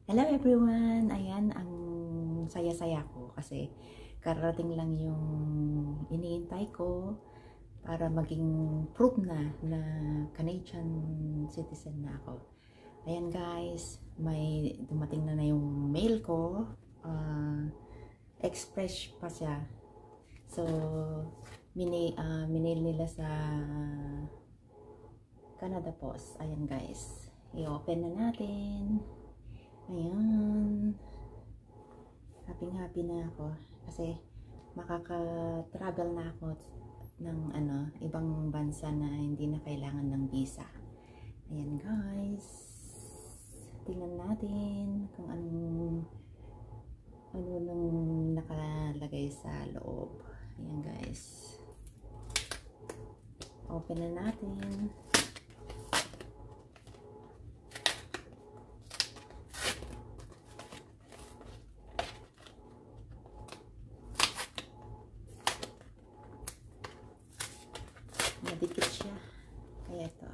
Hello everyone! Ayan, ang saya-saya ko kasi karating lang yung iniintay ko para maging proof na Canadian citizen na ako. Ayan guys, may dumating na yung mail ko. Express pa siya. So, minail nila sa Canada Post. Ayan guys, i-open na natin. Ayan. Happy na ako kasi makaka-travel na ako ng ibang bansa na hindi na kailangan ng visa. Ayan guys. Tingnan natin kung ano nang nakalagay sa loob. Ayan guys. Open na natin. Madikit siya. Kaya ito.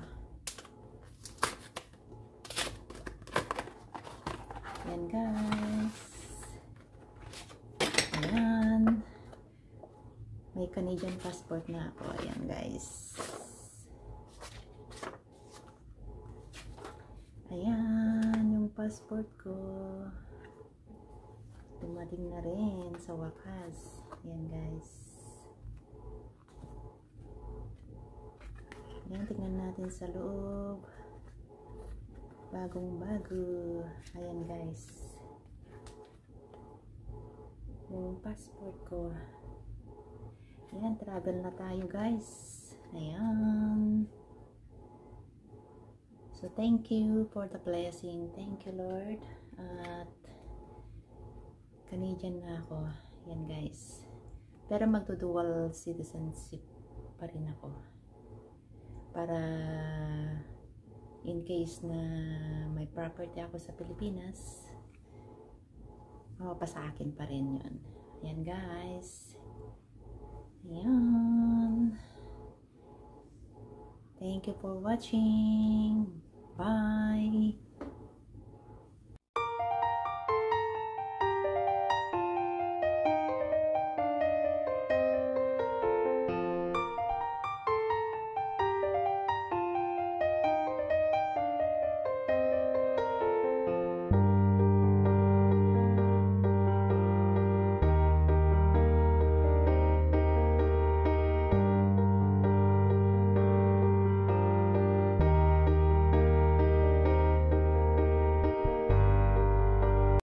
Ayan guys. Ayan. May Canadian passport na ako. Ayan guys. Ayan yung passport ko. Dumating na rin sa wakas. Ayan guys. Ayan, tingnan natin sa loob. Bagong bago. Ayan guys. Yung passport ko. Ayan, travel na tayo guys. Ayan. So, thank you for the blessing. Thank you, Lord. At Canadian na ako. Ayan guys. Pero magdo-dual citizenship pa rin ako. Para in case na may property ako sa Pilipinas, pa sa akin pa rin yun. Ayan guys. Ayan. Thank you for watching. Bye.